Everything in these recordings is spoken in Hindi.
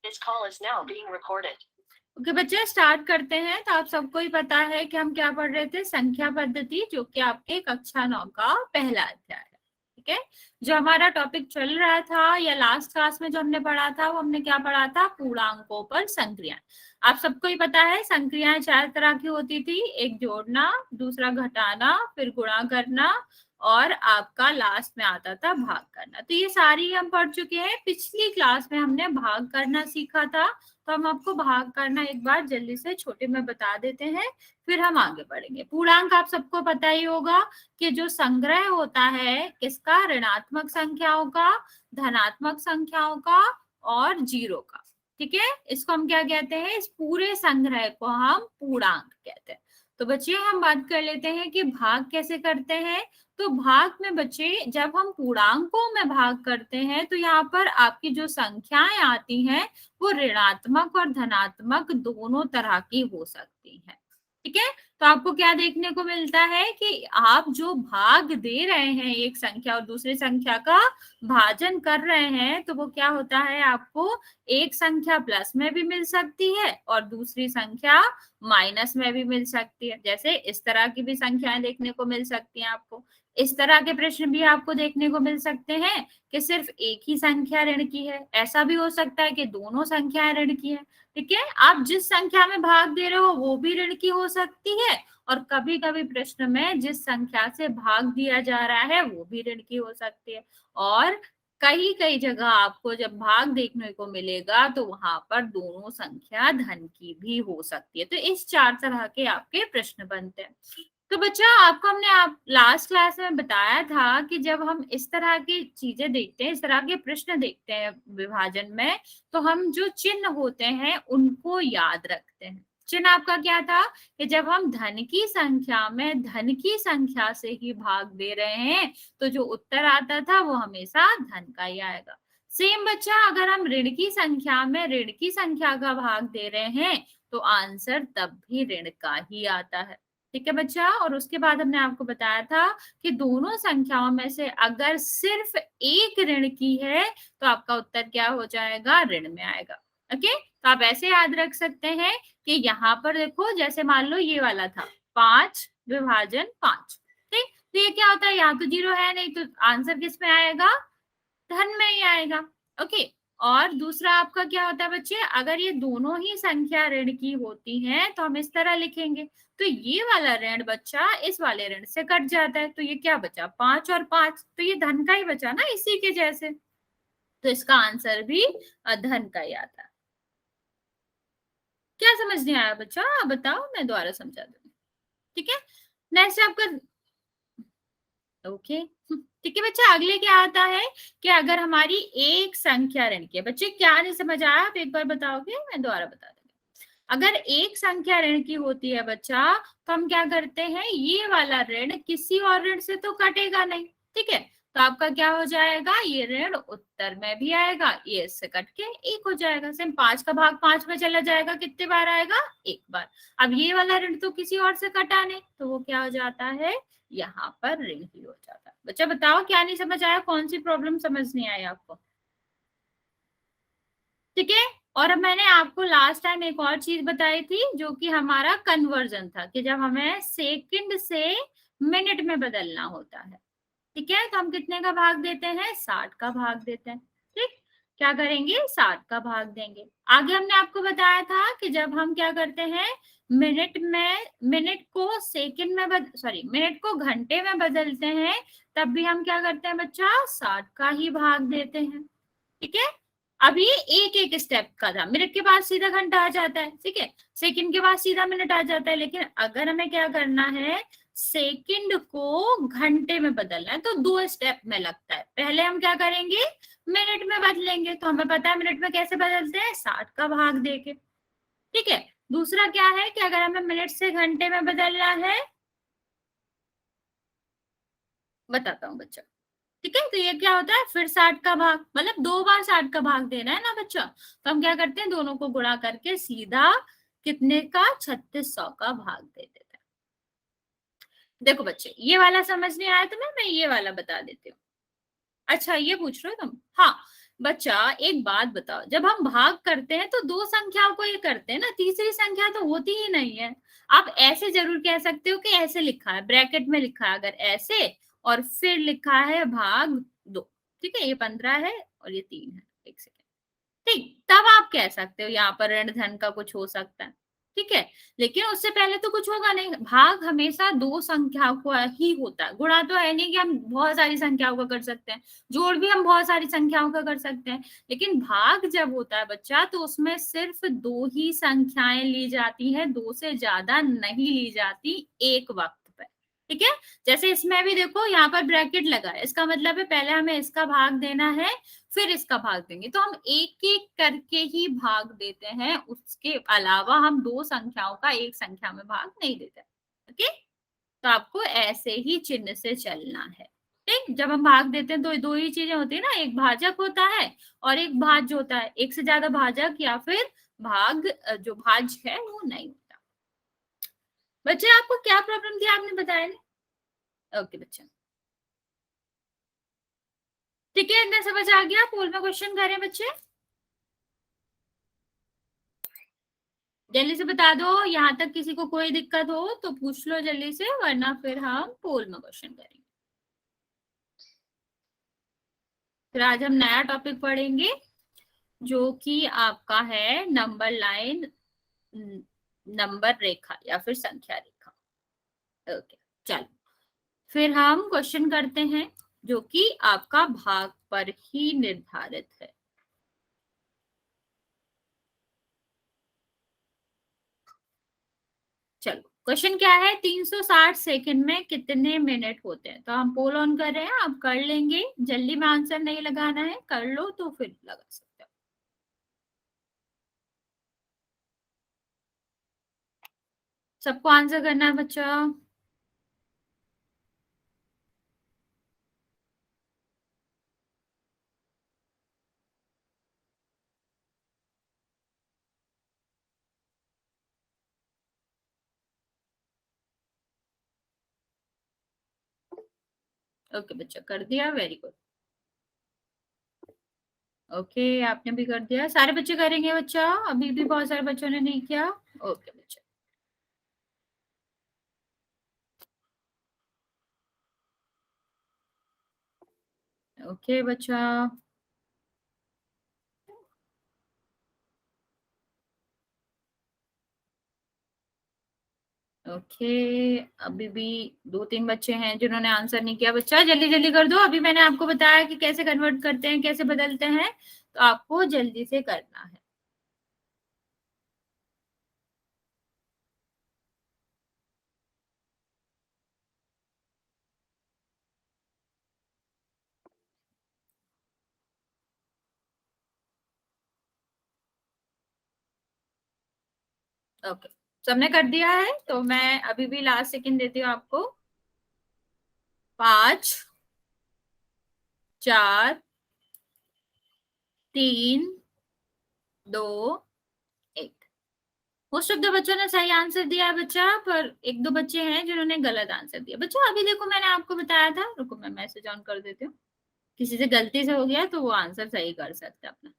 This call is now being recorded. Okay बच्चे, स्टार्ट करते हैं। तो आप सबको ही पता है कि हम क्या पढ़ रहे थे, संख्या पद्धति, जो कि आपके कक्षा 9 का पहला अध्याय है। ठीक है, जो हमारा टॉपिक चल रहा था या लास्ट क्लास में जो हमने पढ़ा था, वो हमने क्या पढ़ा था, पूर्णांकों पर संक्रियाएं। आप सबको ही पता है संक्रियाएं 4 तरह की होती थी, एक जोड़ना, दूसरा घटाना, फिर गुणा करना, और आपका लास्ट में आता था भाग करना। तो ये सारी हम पढ़ चुके हैं। पिछली क्लास में हमने भाग करना सीखा था, तो हम आपको भाग करना एक बार जल्दी से छोटे में बता देते हैं, फिर हम आगे बढ़ेंगे। पूर्णांक आप सबको पता ही होगा कि जो संग्रह होता है किसका, ऋणात्मक संख्याओं का, धनात्मक संख्याओं का और जीरो का। ठीक है, इसको हम क्या कहते हैं, इस पूरे संग्रह को हम पूर्णांक कहते हैं। तो बच्चे हम बात कर लेते हैं कि भाग कैसे करते हैं। तो भाग में बच्चे जब हम पूर्णांकों में भाग करते हैं, तो यहाँ पर आपकी जो संख्याएं आती हैं वो ऋणात्मक और धनात्मक दोनों तरह की हो सकती है। ठीक है, तो आपको क्या देखने को मिलता है कि आप जो भाग दे रहे हैं, एक संख्या और दूसरी संख्या का भाजन कर रहे हैं, तो वो क्या होता है, आपको एक संख्या प्लस में भी मिल सकती है और दूसरी संख्या माइनस में भी मिल सकती है। जैसे इस तरह की भी संख्याएं देखने को मिल सकती हैं आपको। इस तरह के प्रश्न भी आपको देखने को मिल सकते हैं कि सिर्फ एक ही संख्या ऋण की है। ऐसा भी हो सकता है कि दोनों संख्याएं ऋण की है। ठीक है, आप जिस संख्या में भाग दे रहे हो वो भी ऋण की हो सकती है, और कभी कभी प्रश्न में जिस संख्या से भाग दिया जा रहा है वो भी ऋण की हो सकती है। और कई कई जगह आपको जब भाग देखने को मिलेगा तो वहां पर दोनों संख्या धन की भी हो सकती है। तो इस 4 तरह के आपके प्रश्न बनते हैं। तो बच्चा आपको हमने आप लास्ट क्लास में बताया था कि जब हम इस तरह की चीजें देखते हैं, इस तरह के प्रश्न देखते हैं विभाजन में, तो हम जो चिन्ह होते हैं उनको याद रखते हैं। चिन्ह आपका क्या था कि जब हम धन की संख्या में धन की संख्या से ही भाग दे रहे हैं, तो जो उत्तर आता था वो हमेशा धन का ही आएगा। सेम बच्चा, अगर हम ऋण की संख्या में ऋण की संख्या का भाग दे रहे हैं, तो आंसर तब भी ऋण का ही आता है। ठीक है बच्चा, और उसके बाद हमने आपको बताया था कि दोनों संख्याओं में से अगर सिर्फ एक ऋण की है, तो आपका उत्तर क्या हो जाएगा, ऋण में आएगा। ओके, तो आप ऐसे याद रख सकते हैं कि यहाँ पर देखो, जैसे मान लो ये वाला था 5 विभाजन 5। ठीक, तो ये क्या होता है, यहाँ तो जीरो है नहीं, तो आंसर किस में आएगा, धन में ही आएगा। ओके, और दूसरा आपका क्या होता है बच्चे, अगर ये दोनों ही संख्या ऋण की होती हैं तो हम इस तरह लिखेंगे, तो ये वाला ऋण बच्चा इस वाले ऋण से कट जाता है, तो ये क्या बचा, 5 और 5, तो ये धन का ही बचा ना, इसी के जैसे। तो इसका आंसर भी धन का ही आता है। क्या समझ नहीं आया बच्चा, बताओ, मैं दोबारा समझा दूंगी। ठीक है, नेक्स्ट आपका, ओके ठीक है बच्चा, अगले क्या आता है कि अगर हमारी एक संख्या ऋण की है। बच्चे क्या नहीं समझ आया, आप एक बार बताओगे, मैं दोबारा बता दूंगी। अगर एक संख्या ऋण की होती है बच्चा, तो हम क्या करते हैं, ये वाला ऋण किसी और ऋण से तो कटेगा नहीं। ठीक है, तो आपका क्या हो जाएगा, ये ऋण उत्तर में भी आएगा, ये इससे कट के एक हो जाएगा। सिर्फ 5 का भाग 5 में चला जाएगा, कितने बार आएगा, एक बार। अब ये वाला ऋण तो किसी और से कटा नहीं, तो वो क्या हो जाता है, यहाँ पर ऋण ही हो जाता है। बच्चा बताओ, क्या नहीं समझ आया, कौन सी प्रॉब्लम समझ नहीं आई आपको। ठीक है, और अब मैंने आपको लास्ट टाइम एक और चीज बताई थी, जो कि हमारा कन्वर्जन था, कि जब हमें सेकंड से मिनट में बदलना होता है। ठीक है, तो हम कितने का भाग देते हैं, 60 का भाग देते हैं। ठीक, क्या करेंगे, 60 का भाग देंगे। आगे हमने आपको बताया था कि जब हम क्या करते हैं, मिनट को सेकंड में सॉरी मिनट को घंटे में बदलते हैं, तब भी हम क्या करते हैं बच्चा, 60 का ही भाग देते हैं। ठीक है, अब ये एक एक स्टेप का था, मिनट के बाद सीधा घंटा आ जाता है, ठीक है, सेकंड के बाद सीधा मिनट आ जाता है, लेकिन अगर हमें क्या करना है, सेकंड को घंटे में बदलना है, तो 2 स्टेप में लगता है। पहले हम क्या करेंगे, मिनट में बदलेंगे, तो हमें पता है मिनट में कैसे बदलते हैं, 60 का भाग देके। ठीक है, दूसरा क्या है कि अगर हमें मिनट से घंटे में बदलना है, बताता हूँ बच्चा। ठीक है, तो ये क्या होता है, फिर 60 का भाग, मतलब 2 बार 60 का भाग देना है ना बच्चा, तो हम क्या करते हैं, दोनों को गुणा करके सीधा कितने का, 3600 का भाग दे देते हैं। देखो बच्चे, ये वाला समझ नहीं आया तुम्हें, मैं ये वाला बता देती हूँ। अच्छा, ये पूछ रहे हो तुम, हाँ, बच्चा एक बात बताओ, जब हम भाग करते हैं तो दो संख्याओं को ये करते हैं ना, तीसरी संख्या तो होती ही नहीं है। आप ऐसे जरूर कह सकते हो कि ऐसे लिखा है, ब्रैकेट में लिखा है अगर ऐसे, और फिर लिखा है भाग 2, ठीक है, ये 15 है और ये 3 है। एक सेकेंड, ठीक, तब आप कह सकते हो यहाँ पर ऋण धन का कुछ हो सकता है, ठीक है, लेकिन उससे पहले तो कुछ होगा नहीं। भाग हमेशा दो संख्याओं को ही होता है, गुणा तो है नहीं कि हम बहुत सारी संख्याओं का कर सकते हैं, जोड़ भी हम बहुत सारी संख्याओं का कर सकते हैं, लेकिन भाग जब होता है बच्चा तो उसमें सिर्फ दो ही संख्याएं ली जाती है, दो से ज्यादा नहीं ली जाती एक वक्त पर, ठीक है। जैसे इसमें भी देखो यहाँ पर ब्रैकेट लगा है, इसका मतलब है पहले हमें इसका भाग देना है, फिर इसका भाग देंगे, तो हम एक एक करके ही भाग देते हैं, उसके अलावा हम दो संख्याओं का एक संख्या में भाग नहीं देते। ओके, तो आपको ऐसे ही चिन्ह से चलना है, ठीक। जब हम भाग देते हैं तो दो ही चीजें होती है ना, एक भाजक होता है और एक भाज्य होता है, एक से ज्यादा भाजक या फिर भाग जो भाज्य है वो नहीं होता। बच्चे आपको क्या प्रॉब्लम थी आपने बताया नहीं? ओके बच्चा, ठीक है, इतना समझ आ गया। पोल में क्वेश्चन करें बच्चे, जल्दी से बता दो, यहाँ तक किसी को कोई दिक्कत हो तो पूछ लो जल्दी से, वरना फिर हम पोल में क्वेश्चन करेंगे। फिर आज हम नया टॉपिक पढ़ेंगे जो कि आपका है नंबर लाइन, नंबर रेखा या फिर संख्या रेखा। ओके, चलो फिर हम क्वेश्चन करते हैं जो कि आपका भाग पर ही निर्धारित है। चलो क्वेश्चन क्या है, 360 सेकंड में कितने मिनट होते हैं? तो हम पोल ऑन कर रहे हैं, आप कर लेंगे, जल्दी में आंसर नहीं लगाना है, कर लो तो फिर लगा सकते हो। सबको आंसर करना है बच्चा। ओके बच्चा, कर दिया, वेरी गुड। ओके, आपने भी कर दिया, सारे बच्चे करेंगे बच्चा, अभी भी बहुत सारे बच्चों ने नहीं किया। ओके बच्चा, ओके बच्चा, ओके, अभी भी दो तीन बच्चे हैं जिन्होंने आंसर नहीं किया। बच्चा जल्दी जल्दी कर दो, अभी मैंने आपको बताया कि कैसे कन्वर्ट करते हैं, कैसे बदलते हैं, तो आपको जल्दी से करना है। ओके, सबने कर दिया है तो मैं अभी भी लास्ट सेकंड देती हूँ आपको। 5, 4, 3, 2, 1। मोस्ट ऑफ द बच्चों ने सही आंसर दिया है बच्चा, पर एक दो बच्चे हैं जिन्होंने गलत आंसर दिया। बच्चा अभी देखो मैंने आपको बताया था, रुको मैं मैसेज ऑन कर देती हूँ, किसी से गलती से हो गया तो वो आंसर सही कर सकते हैं अपना।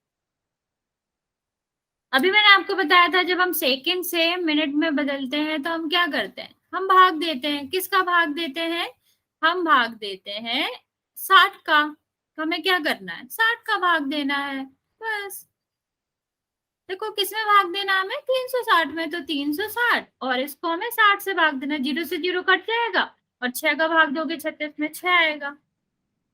अभी मैंने आपको बताया था जब हम सेकंड से मिनट में बदलते हैं तो हम क्या करते हैं, हम भाग देते हैं। किसका भाग देते हैं? हम भाग देते हैं 60 का। तो हमें क्या करना है, 60 का भाग देना है, बस। देखो किसमें भाग देना है हमें, 360 में, तो 360 और इसको हमें 60 से भाग देना, जीरो से जीरो कट जाएगा और 6 का भाग दोगे 36 में 6 आएगा।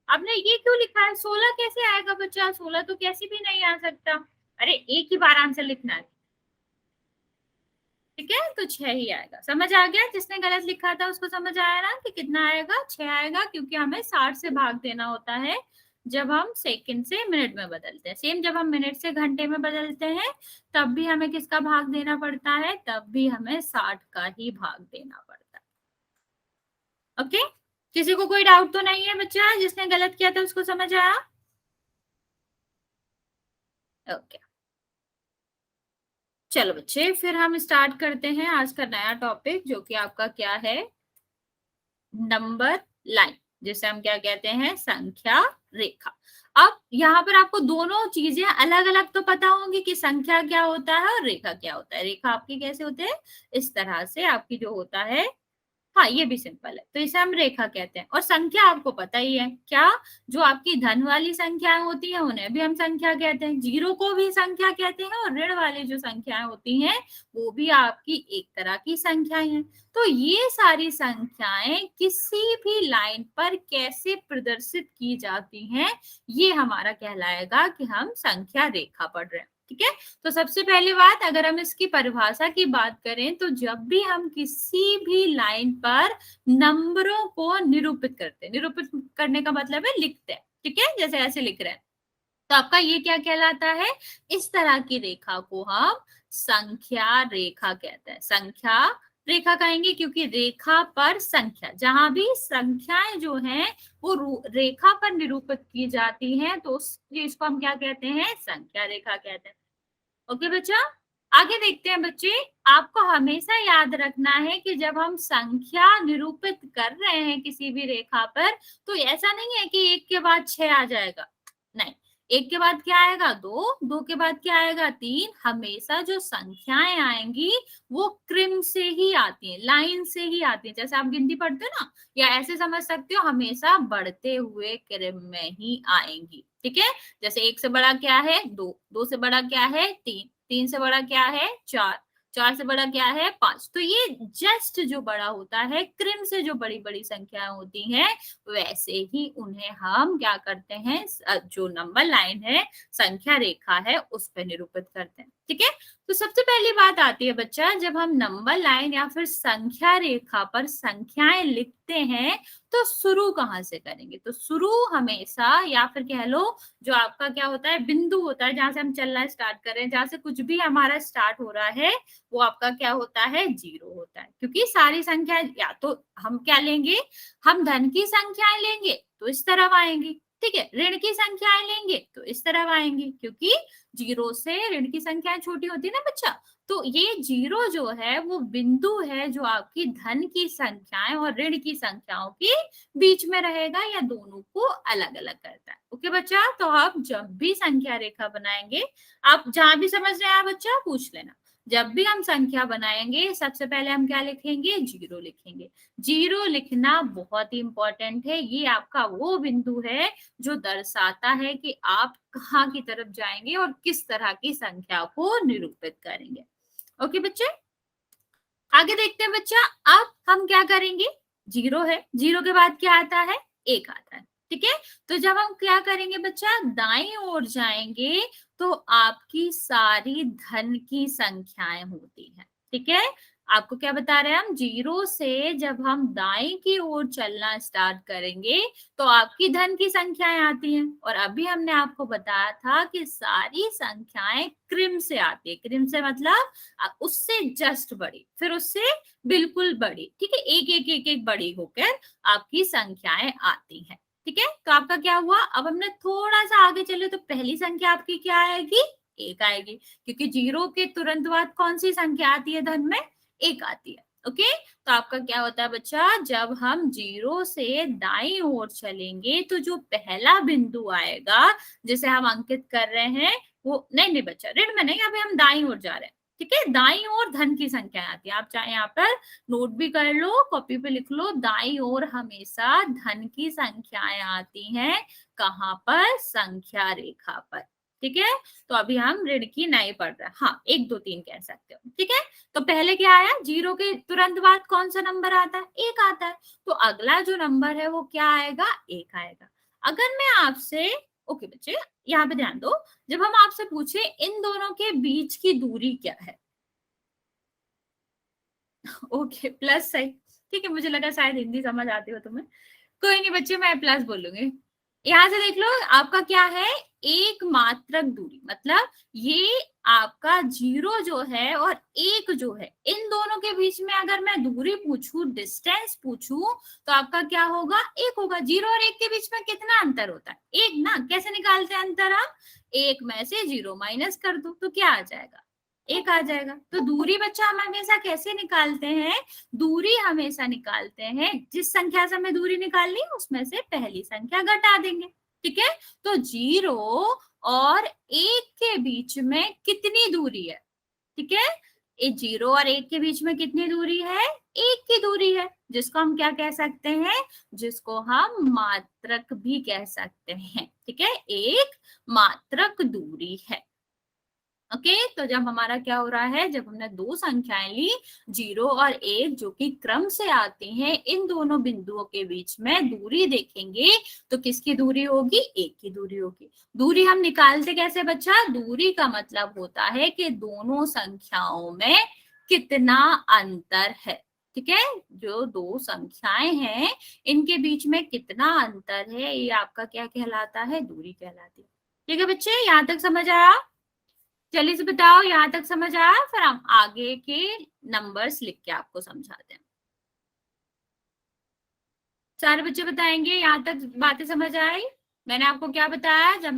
आपने ये क्यों लिखा है, 16 कैसे आएगा बच्चा? 16 तो कैसे भी नहीं आ सकता। अरे एक ही बार आंसर लिखना है, ठीक है, तो 6 ही आएगा। समझ आ गया? जिसने गलत लिखा था उसको समझ आया ना कि कितना आएगा, 6 आएगा, क्योंकि हमें 60 से भाग देना होता है जब हम सेकंड से मिनट में बदलते हैं। सेम जब हम मिनट से घंटे में बदलते हैं तब भी हमें किसका भाग देना पड़ता है, तब भी हमें 60 का ही भाग देना पड़ता है। ओके, किसी को कोई डाउट तो नहीं है बच्चा? जिसने गलत किया था उसको समझ आया? ओके, चलो बच्चे फिर हम स्टार्ट करते हैं आज का नया टॉपिक जो कि आपका क्या है, नंबर लाइन, जिसे हम क्या कहते हैं, संख्या रेखा। अब यहाँ पर आपको दोनों चीजें अलग अलग तो पता होंगी कि संख्या क्या होता है और रेखा क्या होता है। रेखा आपकी कैसे होते हैं, इस तरह से आपकी जो होता है, हाँ ये भी सिंपल है, तो इसे हम रेखा कहते हैं। और संख्या आपको पता ही है क्या, जो आपकी धन वाली संख्याएं होती हैं उन्हें भी हम संख्या कहते हैं, जीरो को भी संख्या कहते हैं, और ऋण वाली जो संख्याएं होती हैं वो भी आपकी एक तरह की संख्याएं हैं। तो ये सारी संख्याएं किसी भी लाइन पर कैसे प्रदर्शित की जाती हैं, ये हमारा कहलाएगा कि हम संख्या रेखा पढ़ रहे हैं। ठीक है, तो सबसे पहली बात, अगर हम इसकी परिभाषा की बात करें तो जब भी हम किसी भी लाइन पर नंबरों को निरूपित करते हैं, निरूपित करने का मतलब है लिखते हैं, ठीक है, जैसे ऐसे लिख रहे हैं, तो आपका ये क्या कहलाता है, इस तरह की रेखा को हम संख्या रेखा कहते हैं। संख्या रेखा कहेंगे क्योंकि रेखा पर संख्या, जहां भी संख्याएं जो हैं वो रेखा पर निरूपित की जाती हैं, तो उस चीज को हम क्या कहते हैं, संख्या रेखा कहते हैं। ओके बच्चा, आगे देखते हैं बच्चे। आपको हमेशा याद रखना है कि जब हम संख्या निरूपित कर रहे हैं किसी भी रेखा पर, तो ऐसा नहीं है कि एक के बाद 6 आ जाएगा, नहीं, एक के बाद क्या आएगा, दो, दो के बाद क्या आएगा, तीन। हमेशा जो संख्याएं आएंगी वो क्रम से ही आती हैं, लाइन से ही आती हैं, जैसे आप गिनती पढ़ते हो ना, या ऐसे समझ सकते हो, हमेशा बढ़ते हुए क्रम में ही आएंगी। ठीक है, जैसे एक से बड़ा क्या है, दो, दो से बड़ा क्या है, तीन, तीन से बड़ा क्या है, चार, चार से बड़ा क्या है, पांच। तो ये जस्ट जो बड़ा होता है, क्रम से जो बड़ी बड़ी संख्याएं होती हैं, वैसे ही उन्हें हम क्या करते हैं, जो नंबर लाइन है, संख्या रेखा है, उस पर निरूपित करते हैं। ठीक है, तो सबसे पहली बात आती है बच्चा, जब हम नंबर लाइन या फिर संख्या रेखा पर संख्याएं लिखते हैं तो शुरू कहाँ से करेंगे, तो शुरू हमेशा, या फिर कह लो जो आपका क्या होता है, बिंदु होता है, जहां से हम चलना स्टार्ट कर रहे हैं, जहां से कुछ भी हमारा स्टार्ट हो रहा है, वो आपका क्या होता है, जीरो होता है। क्योंकि सारी संख्या, या तो हम क्या लेंगे, हम धन की संख्याएं लेंगे तो इस तरफ आएंगी, ठीक है, ऋण की संख्याएं लेंगे तो इस तरफ आएंगी, क्योंकि जीरो से ऋण की संख्याएं छोटी होती है ना बच्चा। तो ये जीरो जो है वो बिंदु है जो आपकी धन की संख्याएं और ऋण की संख्याओं के बीच में रहेगा, या दोनों को अलग अलग करता है। ओके बच्चा, तो आप जब भी संख्या रेखा बनाएंगे, आप जहां भी समझ रहे हैं बच्चा पूछ लेना, जब भी हम संख्या बनाएंगे सबसे पहले हम क्या लिखेंगे, जीरो लिखेंगे। जीरो लिखना बहुत ही इंपॉर्टेंट है, ये आपका वो बिंदु है जो दर्शाता है कि आप कहाँ की तरफ जाएंगे और किस तरह की संख्या को निरूपित करेंगे। ओके बच्चे, आगे देखते हैं बच्चा। अब हम क्या करेंगे, जीरो है, जीरो के बाद क्या आता है, एक आता है, ठीक है। तो जब हम क्या करेंगे बच्चा, दाईं ओर जाएंगे तो आपकी सारी धन की संख्याएं होती हैं, ठीक है। आपको क्या बता रहे हैं हम, जीरो से जब हम दाईं की ओर चलना स्टार्ट करेंगे तो आपकी धन की संख्याएं आती हैं, और अभी हमने आपको बताया था कि सारी संख्याएं क्रम से आती है। क्रम से मतलब उससे जस्ट बड़ी, फिर उससे बिल्कुल बड़ी, ठीक है, एक एक एक एक बड़ी होकर आपकी संख्याएं आती हैं। ठीक है, तो आपका क्या हुआ, अब हमने थोड़ा सा आगे चले तो पहली संख्या आपकी क्या आएगी, एक आएगी, क्योंकि जीरो के तुरंत बाद कौन सी संख्या आती है धन में, एक आती है। ओके, तो आपका क्या होता है बच्चा, जब हम जीरो से दाईं ओर चलेंगे तो जो पहला बिंदु आएगा जिसे हम अंकित कर रहे हैं, वो नहीं नहीं बच्चा, ऋण में नहीं, अभी हम दाईं ओर जा रहे हैं, ठीक है। दाईं ओर धन की संख्या आती है, आप चाहे यहाँ पर नोट भी कर लो, कॉपी पे लिख लो, दाईं ओर हमेशा धन की संख्याएं आती हैं, कहाँ पर, संख्या रेखा पर, ठीक है। तो अभी हम ऋण की नहीं पढ़ रहे हैं, हाँ एक दो तीन कह सकते हो, ठीक है। तो पहले क्या आया, जीरो के तुरंत बाद कौन सा नंबर आता है, एक आता है, तो अगला जो नंबर है वो क्या आएगा, एक आएगा। अगर मैं आपसे, ओके बच्चे यहाँ पे ध्यान दो, जब हम आपसे पूछे इन दोनों के बीच की दूरी क्या है, ओके प्लस सही, ठीक है, मुझे लगा शायद हिंदी समझ आती हो तुम्हें, कोई नहीं बच्चे, मैं प्लस बोलूंगी। यहाँ से देख लो आपका क्या है, एक मात्रक दूरी, मतलब ये आपका जीरो जो है और एक जो है, इन दोनों के बीच में अगर मैं दूरी पूछूं, डिस्टेंस पूछूं, तो आपका क्या होगा, एक होगा। जीरो और एक के बीच में कितना अंतर होता है, एक ना, कैसे निकालते हैं अंतर हम, एक में से जीरो माइनस कर दो तो क्या आ जाएगा, एक आ जाएगा। तो दूरी बच्चा हम हमेशा कैसे निकालते हैं, दूरी हमेशा निकालते हैं, जिस संख्या से हमें दूरी निकालनी है उसमें से पहली संख्या घटा देंगे, ठीक है। तो 0 और 1 के बीच में कितनी दूरी है? ठीक है, ये 0 और 1 के बीच में कितनी दूरी है? 1 की दूरी है, जिसको हम क्या कह सकते हैं? जिसको हम मात्रक भी कह सकते हैं। ठीक है, एक मात्रक दूरी है। ओके, तो जब हमारा क्या हो रहा है, जब हमने दो संख्याएं ली 0 और 1 जो कि क्रम से आती हैं, इन दोनों बिंदुओं के बीच में दूरी देखेंगे तो किसकी दूरी होगी? 1 की दूरी होगी। दूरी हम निकालते कैसे बच्चा? दूरी का मतलब होता है कि दोनों संख्याओं में कितना अंतर है। ठीक है, जो दो संख्याएं हैं इनके बीच में कितना अंतर है, ये आपका क्या कहलाता है? दूरी कहलाती है। ठीक है बच्चे, यहां तक समझ आया? चलिए से बताओ, यहां तक समझ आया? फिर हम आगे के नंबर्स लिख के आपको समझाते हैं। सारे बच्चे बताएंगे यहां तक बातें समझ आई? मैंने आपको क्या बताया? जब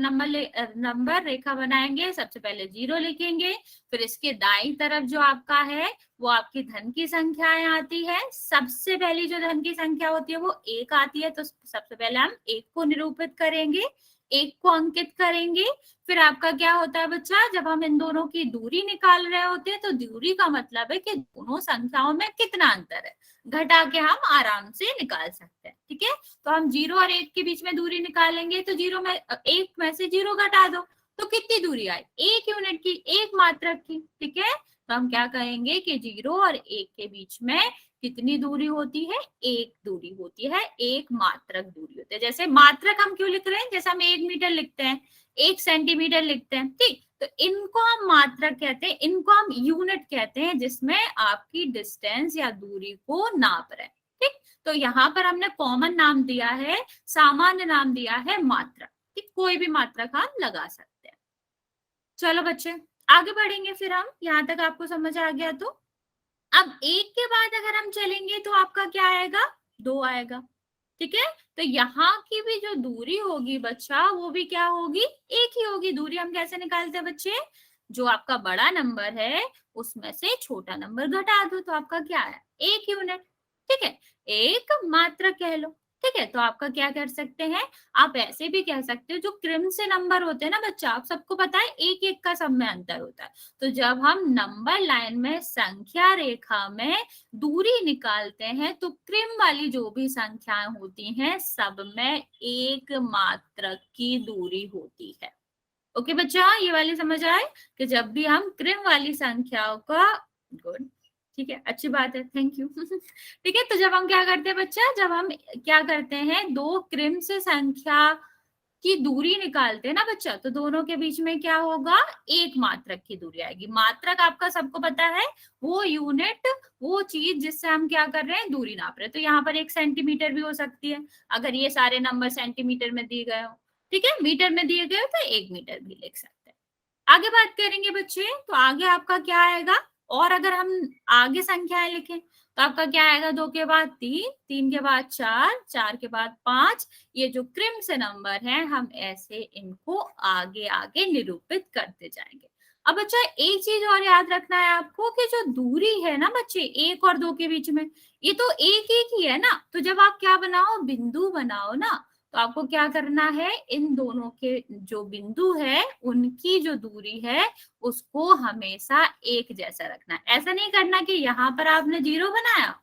नंबर रेखा बनाएंगे, सबसे पहले 0 लिखेंगे, फिर इसके दाईं तरफ जो आपका है वो आपकी धन की संख्याएं आती है। सबसे पहली जो धन की संख्या होती है वो 1 आती है, तो सबसे पहले हम 1 को निरूपित करेंगे, 1 को अंकित करेंगे। फिर आपका क्या होता है बच्चा? जब हम इन दोनों की दूरी निकाल रहे होते हैं तो दूरी का मतलब है कि दोनों संख्याओं में कितना अंतर है, घटा के हम आराम से निकाल सकते हैं। ठीक है, तो हम 0 और 1 के बीच में दूरी निकालेंगे, तो 1 में से 0 घटा दो तो कितनी दूरी आई? 1 यूनिट की, 1 मात्रक की। ठीक है, तो हम क्या कहेंगे कि 0 और 1 के बीच में कितनी दूरी होती है? 1 दूरी होती है, 1 मात्रक दूरी होती है। जैसे मात्रक हम क्यों लिख रहे हैं? जैसे हम 1 मीटर लिखते हैं, 1 सेंटीमीटर लिखते हैं, ठीक, तो इनको हम मात्रक कहते हैं, इनको हम यूनिट कहते हैं, जिसमें आपकी डिस्टेंस या दूरी को नाप रहे हैं। ठीक, तो यहाँ पर हमने कॉमन नाम दिया है, सामान्य नाम दिया है मात्रक। ठीक, कोई भी मात्रक हम लगा सकते हैं। चलो बच्चे आगे बढ़ेंगे, फिर हम यहाँ तक आपको समझ आ गया तो अब 1 के बाद अगर हम चलेंगे तो आपका क्या आएगा? 2 आएगा। ठीक है, तो यहाँ की भी जो दूरी होगी बच्चा, वो भी क्या होगी? 1 ही होगी। दूरी हम कैसे निकालते हैं बच्चे? जो आपका बड़ा नंबर है उसमें से छोटा नंबर घटा दो, तो आपका क्या है? 1 यूनिट। ठीक है, एक मात्रक कह लो। ठीक है, तो आपका क्या कर सकते हैं? आप ऐसे भी कह सकते हो, जो क्रम से नंबर होते हैं ना बच्चा, आप सबको पता है 1-1 का सब में अंतर होता है। तो जब हम नंबर लाइन में, संख्या रेखा में दूरी निकालते हैं तो क्रम वाली जो भी संख्याएं होती हैं सब में एक मात्रक की दूरी होती है। ओके बच्चा, ये वाली समझ आए कि जब भी हम क्रम वाली संख्याओं का, गुड, ठीक है, अच्छी बात है, थैंक यू। ठीक है, तो जब हम क्या करते हैं बच्चा, जब हम क्या करते हैं, दो क्रम से संख्या की दूरी निकालते हैं ना बच्चा, तो दोनों के बीच में क्या होगा? एक मात्रक की दूरी आएगी। मात्रक आपका सबको पता है, वो यूनिट, वो चीज जिससे हम क्या कर रहे हैं? दूरी नाप रहे हैं। तो यहाँ पर 1 सेंटीमीटर भी हो सकती है, अगर ये सारे नंबर सेंटीमीटर में दिए गए हो। ठीक है, मीटर में दिए गए हो तो 1 मीटर भी लिख सकते हैं। आगे बात करेंगे बच्चे, तो आगे आपका क्या आएगा? और अगर हम आगे संख्याएं लिखें तो आपका क्या आएगा? 2 के बाद 3, 3 के बाद 4, 4 के बाद 5। ये जो क्रम से नंबर हैं, हम ऐसे इनको आगे आगे निरूपित करते जाएंगे। अब बच्चा एक चीज और याद रखना है आपको कि जो दूरी है ना बच्चे 1 और 2 के बीच में, ये तो एक एक ही है ना। तो जब आप क्या बनाओ? बिंदु बनाओ ना, तो आपको क्या करना है? इन दोनों के जो बिंदु है उनकी जो दूरी है उसको हमेशा एक जैसा रखना है। ऐसा नहीं करना कि यहाँ पर आपने 0 बनाया,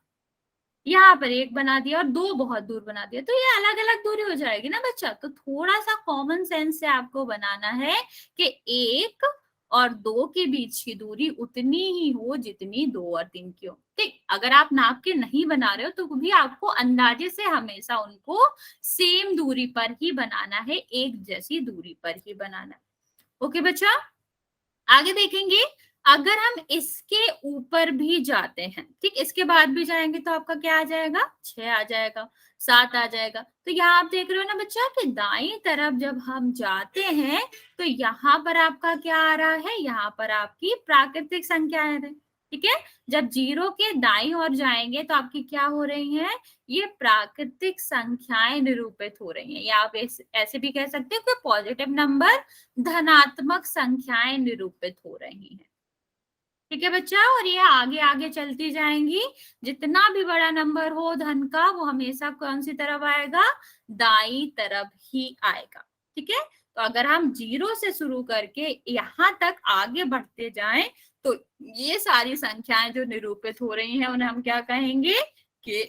यहाँ पर 1 बना दिया और 2 बहुत दूर बना दिया, तो ये अलग अलग दूरी हो जाएगी ना बच्चा। तो थोड़ा सा कॉमन सेंस से आपको बनाना है कि 1 और 2 के बीच की दूरी उतनी ही हो जितनी 2 और 3 की हो। ठीक, अगर आप नाप के नहीं बना रहे हो तो भी आपको अंदाजे से हमेशा उनको सेम दूरी पर ही बनाना है, एक जैसी दूरी पर ही बनाना है। ओके बच्चा, आगे देखेंगे, अगर हम इसके ऊपर भी जाते हैं, ठीक, इसके बाद भी जाएंगे तो आपका क्या आ जाएगा? 6 आ जाएगा, 7 आ जाएगा। तो यहाँ आप देख रहे हो ना बच्चा कि दाईं तरफ जब हम जाते हैं तो यहाँ पर आपका क्या आ रहा है? यहाँ पर आपकी प्राकृतिक संख्या है। ठीक है, जब 0 के दाईं ओर जाएंगे तो आपकी क्या हो रही है? ये प्राकृतिक संख्याएं निरूपित हो रही हैं, या आप ऐसे भी कह सकते हो कि पॉजिटिव नंबर, धनात्मक संख्याएं निरूपित हो रही हैं। ठीक है बच्चा, और ये आगे आगे चलती जाएंगी। जितना भी बड़ा नंबर हो धन का, वो हमेशा कौन सी तरफ आएगा? दाई तरफ ही आएगा। ठीक है। तो अगर हम 0 से शुरू करके यहाँ तक आगे बढ़ते जाएं तो ये सारी संख्याएं जो निरूपित हो रही हैं उन्हें हम क्या कहेंगे कि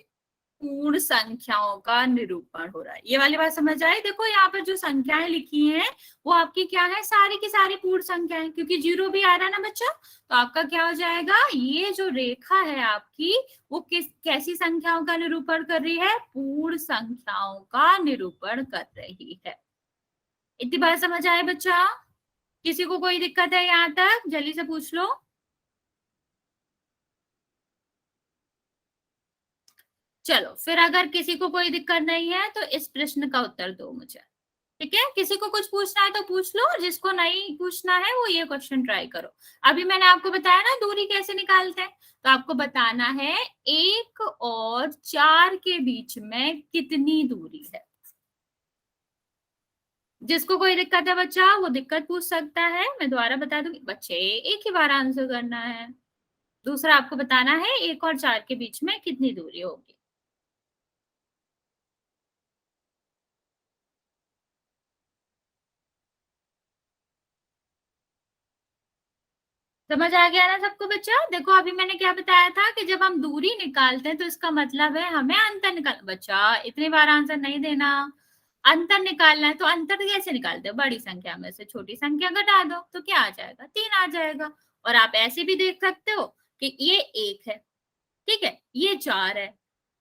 पूर्ण संख्याओं का निरूपण हो रहा है। ये वाली बात समझ आई? देखो यहाँ पर जो संख्याएं लिखी हैं वो आपकी क्या है, सारी की सारी पूर्ण संख्याएं, क्योंकि 0 भी आ रहा है ना बच्चा। तो आपका क्या हो जाएगा, ये जो रेखा है आपकी वो कैसी संख्याओं का निरूपण कर रही है, पूर्ण संख्याओं का निरूपण कर रही है। इतनी बात समझ आए बच्चा? किसी को कोई दिक्कत है यहाँ तक? जल्दी से पूछ लो। चलो फिर अगर किसी को कोई दिक्कत नहीं है तो इस प्रश्न का उत्तर दो मुझे। ठीक है, किसी को कुछ पूछना है तो पूछ लो, जिसको नहीं पूछना है वो ये क्वेश्चन ट्राई करो। अभी मैंने आपको बताया ना दूरी कैसे निकालते हैं, तो आपको बताना है 1 और 4 के बीच में कितनी दूरी है। जिसको कोई दिक्कत है बच्चा वो दिक्कत पूछ सकता है, मैं दोबारा बता दूंगी बच्चे, एक ही बार आंसर करना है। दूसरा आपको बताना है 1 और 4 के बीच में कितनी दूरी होगी। समझ आ गया ना सबको बच्चा? देखो अभी मैंने क्या बताया था कि जब हम दूरी निकालते हैं तो इसका मतलब है हमें अंतर निकाल, बच्चा इतनी बार आंसर नहीं देना। अंतर निकालना है तो अंतर कैसे निकालते हो, बड़ी संख्या में से छोटी संख्या घटा दो तो क्या आ जाएगा, 3 आ जाएगा। और आप ऐसे भी देख सकते हो कि ये 1 है, ठीक है, ये 4 है,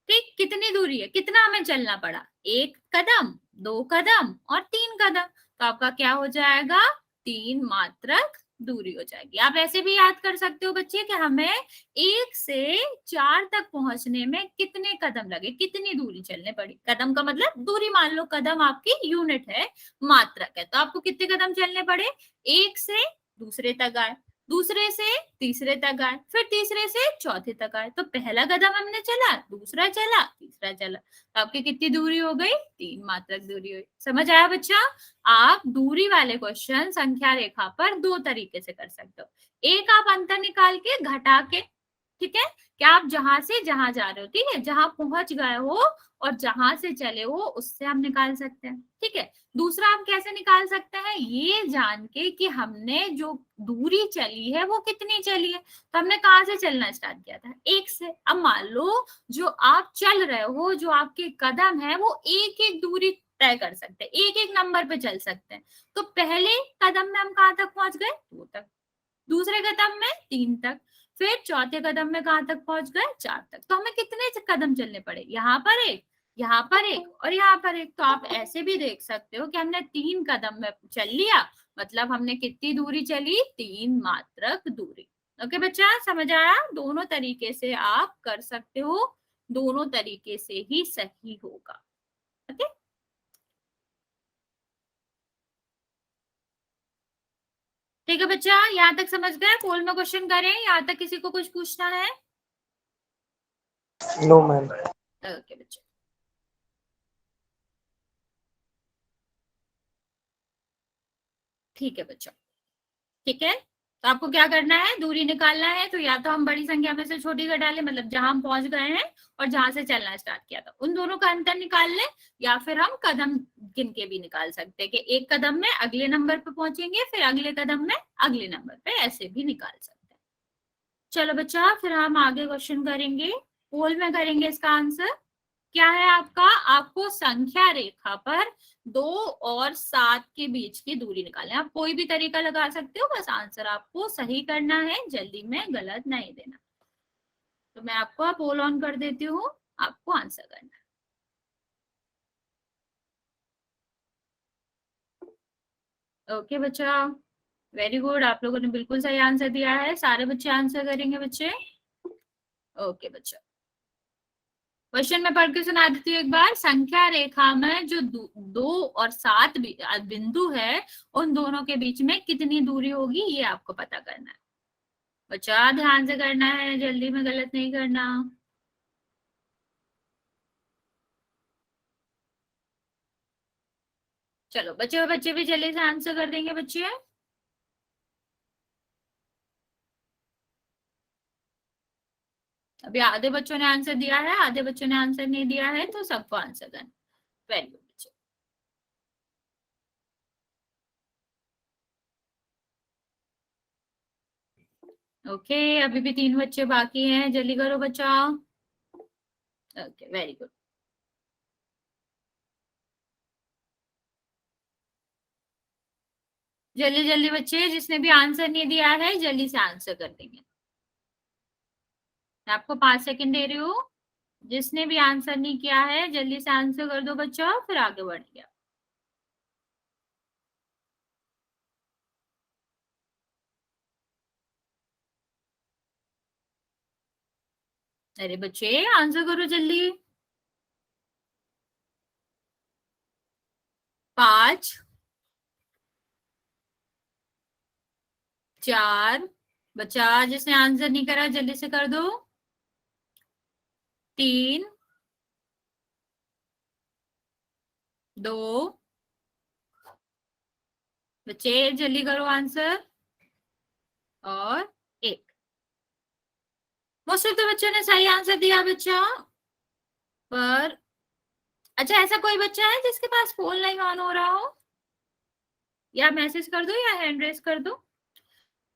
ठीक, कितनी दूरी है, कितना हमें चलना पड़ा, 1 कदम, 2 कदम और 3 कदम। तो आपका क्या हो जाएगा, 3 मात्रक दूरी हो जाएगी। आप ऐसे भी याद कर सकते हो बच्चे कि हमें 1 से 4 तक पहुंचने में कितने कदम लगे, कितनी दूरी चलने पड़ी। कदम का मतलब दूरी, मान लो कदम आपकी यूनिट है, मात्रक है, तो आपको कितने कदम चलने पड़े, 1 से दूसरे तक आए, दूसरे से तीसरे तक आए, फिर तीसरे से चौथे तक आए। तो पहला कदम हमने चला, दूसरा चला, तीसरा चला, तो आपकी कितनी दूरी हो गई, 3 मात्रक दूरी हुई। समझ आया बच्चा? आप दूरी वाले क्वेश्चन संख्या रेखा पर 2 तरीके से कर सकते हो। एक आप अंतर निकाल के घटा के, ठीक है, क्या आप जहां से जहां जा रहे हो, ठीक है, जहां पहुंच गए हो और जहां से चले हो उससे हम निकाल सकते हैं। ठीक है, दूसरा आप कैसे निकाल सकते हैं, ये जान के कि हमने जो दूरी चली है वो कितनी चली है। तो हमने कहाँ से चलना स्टार्ट किया था, 1 से। अब मान लो जो आप चल रहे हो, जो आपके कदम है वो एक एक दूरी तय कर सकते हैं, एक एक नंबर पे चल सकते हैं। तो पहले कदम में हम कहाँ तक पहुंच गए, 2 तक, दूसरे कदम में 3 तक, फिर चौथे कदम में कहां तक पहुंच गए, 4 तक। तो हमें कितने कदम चलने पड़े, यहाँ पर एक, यहाँ पर एक और यहाँ पर एक। तो आप ऐसे भी देख सकते हो कि हमने 3 कदम में चल लिया, मतलब हमने कितनी दूरी चली, 3 मात्रक दूरी। ओके बच्चा, समझ आया? दोनों तरीके से आप कर सकते हो, दोनों तरीके से ही सही होगा। ओके, ठीक है बच्चा, यहाँ तक समझ गए? पोल में क्वेश्चन करें, यहाँ तक किसी को कुछ पूछना है? No ma'am. ओके बच्चा, ठीक है बच्चा, ठीक है। तो आपको क्या करना है, दूरी निकालना है तो या तो हम बड़ी संख्या में से छोटी घटा लें, मतलब जहां हम पहुंच गए हैं और जहां से चलना स्टार्ट किया था उन दोनों का अंतर निकाल लें, या फिर हम कदम गिन के भी निकाल सकते हैं कि एक कदम में अगले नंबर पे पहुंचेंगे, फिर अगले कदम में अगले नंबर पे, ऐसे भी निकाल सकते हैं। चलो बच्चा, फिर हम आगे क्वेश्चन करेंगे, पोल में करेंगे। इसका आंसर क्या है आपका, आपको संख्या रेखा पर 2 और 7 के बीच की दूरी निकालनी है। आप कोई भी तरीका लगा सकते हो, बस आंसर आपको सही करना है, जल्दी में गलत नहीं देना। तो मैं आपको पोल ऑन कर देती हूँ, आपको आंसर करना है। ओके बच्चा, वेरी गुड, आप लोगों ने बिल्कुल सही आंसर दिया है, सारे बच्चे आंसर करेंगे बच्चे। ओके बच्चा, क्वेश्चन में पढ़ के सुना देती हूँ एक बार। संख्या रेखा में जो 2 और 7 बिंदु है, उन दोनों के बीच में कितनी दूरी होगी, ये आपको पता करना है। बच्चा ध्यान से करना है, जल्दी में गलत नहीं करना। चलो बच्चे बच्चे भी जल्दी से आंसर कर देंगे बच्चे। अभी आधे बच्चों ने आंसर दिया है, आधे बच्चों ने आंसर नहीं दिया है, तो सबको आंसर करना। वेरी गुड बच्चे। ओके, अभी भी 3 बच्चे बाकी हैं, जल्दी करो बच्चा। Okay, very good. जल्दी जल्दी बच्चे, जिसने भी आंसर नहीं दिया है जल्दी से आंसर कर देंगे। मैं आपको 5 सेकंड दे रही हूँ। जिसने भी आंसर नहीं किया है जल्दी से आंसर कर दो बच्चा, फिर आगे बढ़ेंगे। अरे बच्चे आंसर करो जल्दी। 5, 4, बच्चा जिसने आंसर नहीं करा जल्दी से कर दो। 3, 2, बच्चे जल्दी करो आंसर। और 1। मोस्ट ऑफ द बच्चों ने सही आंसर दिया बच्चा, पर अच्छा ऐसा कोई बच्चा है जिसके पास फोन नहीं ऑन हो रहा हो? या मैसेज कर दो या हैंड रेस कर दो।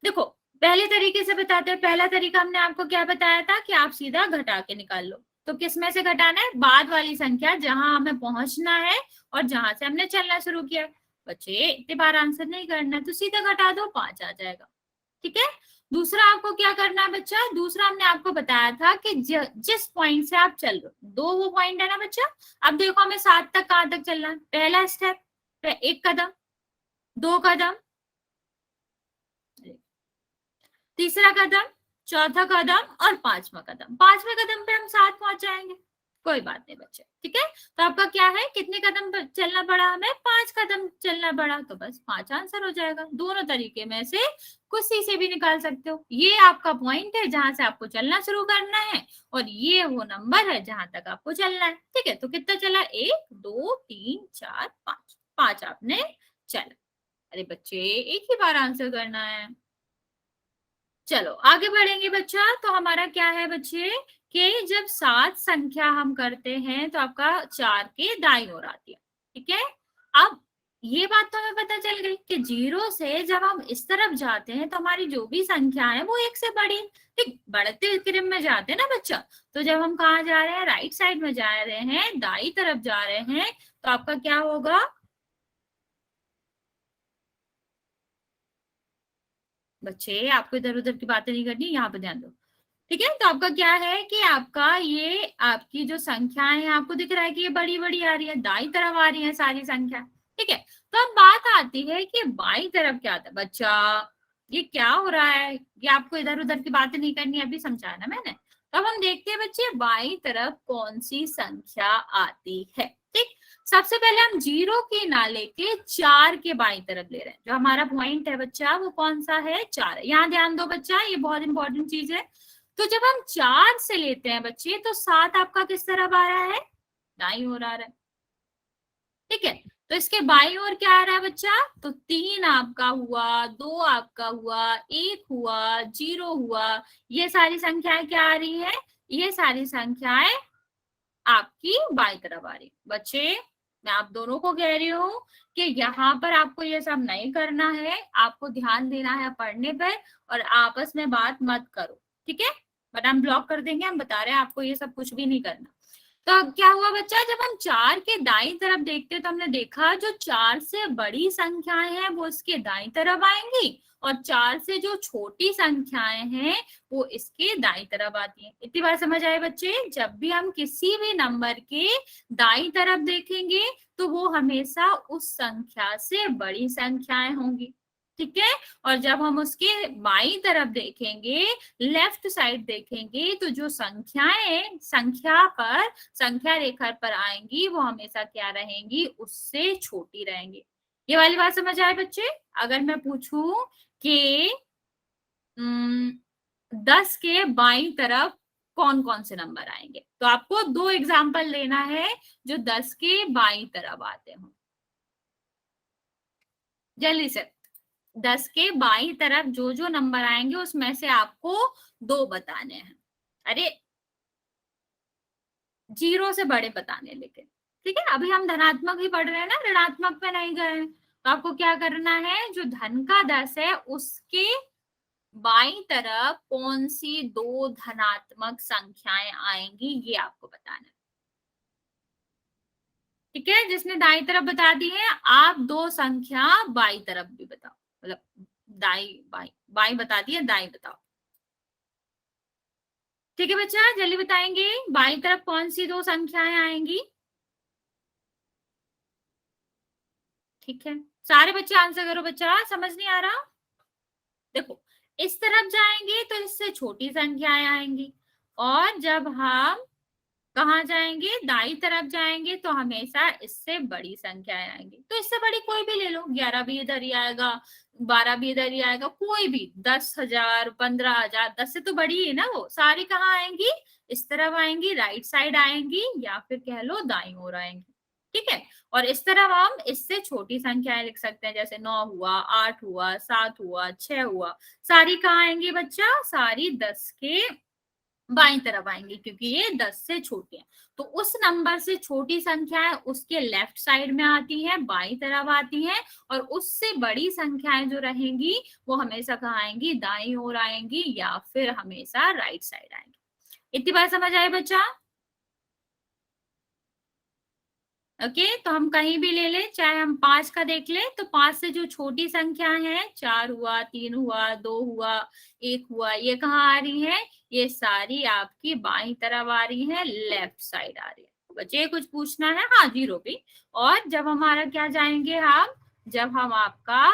देखो, पहले तरीके से बताते हैं। पहला तरीका हमने आपको क्या बताया था कि आप सीधा घटा के निकाल लो। तो किस में से घटाना है? बाद वाली संख्या जहां हमें पहुंचना है और जहां से हमने चलना शुरू किया। बच्चे इतनी बार आंसर नहीं करना है, तो सीधा घटा दो, 5 आ जाएगा। ठीक है। दूसरा आपको क्या करना है बच्चा? दूसरा हमने आपको बताया था कि जिस पॉइंट से आप चल रहे हो, 2 वो पॉइंट है ना बच्चा। अब देखो हमें 7 तक कहां तक चलना है। पहला स्टेप, 1 कदम, 2 कदम, तीसरा कदम, चौथा कदम और 5वां कदम। 5वें कदम पे हम 7 पहुंच जाएंगे। कोई बात नहीं बच्चे, ठीक है। तो आपका क्या है, कितने कदम चलना पड़ा हमें? 5 कदम चलना पड़ा, तो बस 5 आंसर हो जाएगा। दोनों तरीके में से किसी से भी निकाल सकते हो। ये आपका पॉइंट है जहां से आपको चलना शुरू करना है, और ये वो नंबर है जहां तक आपको चलना है। ठीक है, तो कितना चला? 1, 2, 3, 4, 5। 5 आपने चला। अरे बच्चे एक ही बार आंसर करना है। चलो आगे बढ़ेंगे बच्चा। तो हमारा क्या है बच्चे कि जब 7 संख्या हम करते हैं तो आपका 4 के दाईं ओर आती है। ठीक है। अब ये बात तो हमें पता चल गई कि 0 से जब हम इस तरफ जाते हैं तो हमारी जो भी संख्या है वो 1 से बड़ी। ठीक, बढ़ते क्रम में जाते हैं ना बच्चा। तो जब हम कहा जा रहे हैं, राइट साइड में जा रहे हैं, दाई तरफ जा रहे हैं, तो आपका क्या होगा बच्चे? आपको इधर उधर की बातें नहीं करनी, यहाँ पे ध्यान दो। ठीक है। तो आपका क्या है कि आपका ये आपकी जो संख्याएं हैं, आपको दिख रहा है कि ये बड़ी बड़ी आ रही है, दाई तरफ आ रही है सारी संख्या। ठीक है। तो अब बात आती है कि बाई तरफ क्या आता है बच्चा। ये क्या हो रहा है? ये आपको इधर उधर की बातें नहीं करनी, अभी समझाया ना मैंने। तो अब हम देखते हैं बच्चे बाई तरफ कौन सी संख्या आती है। ठीक। सबसे पहले हम 0 के ना लेके 4 के बाई तरफ ले रहे हैं। जो हमारा पॉइंट है बच्चा वो कौन सा है? 4 है। यहाँ ध्यान दो बच्चा, ये बहुत इंपॉर्टेंट चीज है। तो जब हम 4 से लेते हैं बच्चे, तो 7 आपका किस तरफ आ रहा है? दाईं ओर आ रहा है। ठीक है। तो इसके बाईं ओर क्या आ रहा है बच्चा? तो 3 आपका हुआ, 2 आपका हुआ, 1 हुआ, 0 हुआ। ये सारी संख्याएं क्या आ रही है? ये सारी संख्याएं आपकी बाईं तरफ आ रही। बच्चे मैं आप दोनों को कह रही हूँ कि यहाँ पर आपको ये सब नहीं करना है। आपको ध्यान देना है पढ़ने पर, और आपस में बात मत करो। ठीक है। बट हम ब्लॉक कर देंगे, हम बता रहे हैं आपको ये सब कुछ भी नहीं करना। तो अब क्या हुआ बच्चा, जब हम 4 के दाईं तरफ देखते हैं तो हमने देखा जो 4 से बड़ी संख्याएं हैं वो इसके दाईं तरफ आएंगी, और 4 से जो छोटी संख्याएं हैं वो इसके दाईं तरफ आती हैं। इतनी बात समझ आए बच्चे? जब भी हम किसी भी नंबर के दाईं तरफ देखेंगे तो वो हमेशा उस संख्या से बड़ी संख्याएं होंगी। ठीक है। और जब हम उसके बाईं तरफ देखेंगे, लेफ्ट साइड देखेंगे, तो जो संख्याएं संख्या रेखा पर आएंगी वो हमेशा क्या रहेंगी? उससे छोटी रहेंगी। ये वाली बात समझ आए बच्चे? अगर मैं पूछूं कि 10 के बाईं तरफ कौन कौन से नंबर आएंगे, तो आपको 2 एग्जाम्पल लेना है जो 10 के बाईं तरफ आते हो। जल्दी से, 10 के बाईं तरफ जो जो नंबर आएंगे उसमें से आपको 2 बताने हैं। अरे 0 से बड़े बताने, लेकिन ठीक है। अभी हम धनात्मक ही पढ़ रहे हैं ना, ऋणात्मक पे नहीं गए हैं। तो आपको क्या करना है, जो धन का 10 है उसके बाईं तरफ कौन सी दो धनात्मक संख्याएं आएंगी, ये आपको बताना है। ठीक है, जिसने दाई तरफ बता दी है, आप दो संख्या बाई तरफ भी बताओ, मतलब दाई बाई, बाई बता दी है, दाई बताओ। ठीक है बच्चा, जल्दी बताएंगे, बाई तरफ कौन सी दो संख्याएं आएंगी। ठीक है, सारे बच्चे आंसर करो बच्चा, समझ नहीं आ रहा। देखो, इस तरफ जाएंगे तो इससे छोटी संख्याएं आएंगी, और जब हम कहाँ जाएंगे, दाई तरफ जाएंगे तो हमेशा इससे बड़ी संख्याएं आएंगी। तो इससे बड़ी कोई भी ले लो, 11 भी इधर ही आएगा, 12 भी इधर ही आएगा, कोई भी, 10,000, 15,000, 10 से तो बड़ी है ना वो, सारी कहाँ आएंगी, इस तरफ आएंगी, राइट साइड आएंगी, या फिर कह लो दाई ओर आएंगी। ठीक है, और इस तरफ हम इससे छोटी संख्याएं लिख सकते हैं, जैसे 9 हुआ, 8 हुआ, 7 हुआ, 6 हुआ, सारी कहाँ आएंगी बच्चा, सारी 10 के बाईं तरफ आएंगे, क्योंकि ये 10 से छोटे हैं। तो उस नंबर से छोटी संख्याएं उसके लेफ्ट साइड में आती हैं, बाईं तरफ आती हैं, और उससे बड़ी संख्याएं जो रहेंगी वो हमेशा कहाँ आएंगी, दाईं ओर आएंगी, या फिर हमेशा राइट साइड आएंगी। इतनी बात समझ आए बच्चा। ओके, तो हम कहीं भी ले लें, चाहे हम 5 का देख लें, तो 5 से जो छोटी संख्या है, 4 हुआ, 3 हुआ, 2 हुआ, 1 हुआ, ये कहाँ आ रही है, ये सारी आपकी बाईं तरफ आ रही है, लेफ्ट साइड आ रही है। बच्चे कुछ पूछना है, हाँ जीरो भी। और जब हमारा क्या जाएंगे हम, जब हम आपका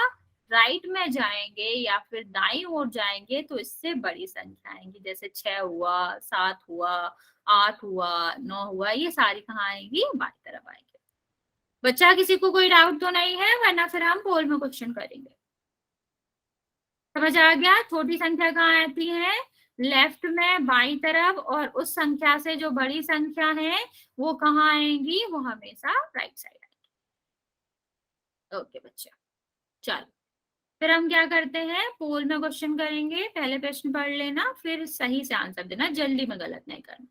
राइट में जाएंगे या फिर दाईं ओर जाएंगे, तो इससे बड़ी संख्या आएंगी, जैसे 6 हुआ, 7 हुआ, 8 हुआ, 9 हुआ, ये सारी कहाँ आएंगी, बाईं तरफ आएंगी। बच्चा किसी को कोई डाउट तो नहीं है, वरना फिर हम पोल में क्वेश्चन करेंगे। समझ आ गया, छोटी संख्या कहाँ आती है, लेफ्ट में बाई तरफ, और उस संख्या से जो बड़ी संख्या है वो कहाँ आएंगी, वो हमेशा राइट साइड आएंगी। ओके बच्चा, चलो फिर हम क्या करते हैं, पोल में क्वेश्चन करेंगे। पहले प्रश्न पढ़ लेना, फिर सही से आंसर देना, जल्दी में गलत नहीं करना।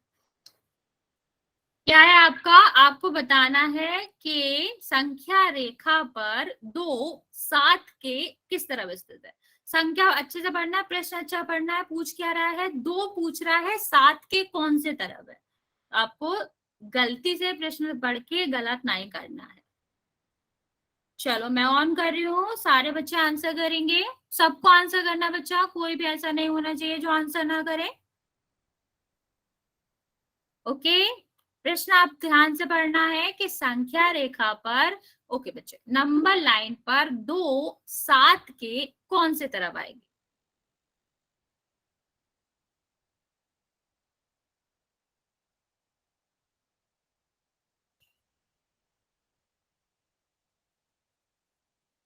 क्या है आपका, आपको बताना है कि संख्या रेखा पर दो 7 के किस तरफ स्थित है। संख्या अच्छे से पढ़ना है, प्रश्न अच्छा पढ़ना है। पूछ क्या रहा है, दो पूछ रहा है, 7 के कौन से तरफ है। आपको गलती से प्रश्न पढ़ के गलत नहीं करना है। चलो मैं ऑन कर रही हूँ, सारे बच्चे आंसर करेंगे। सबको आंसर करना बच्चा, कोई भी ऐसा नहीं होना चाहिए जो आंसर ना करे। ओके, प्रश्न आप ध्यान से पढ़ना है कि संख्या रेखा पर, ओके बच्चे, नंबर लाइन पर दो 7 के कौन से तरफ आएगी।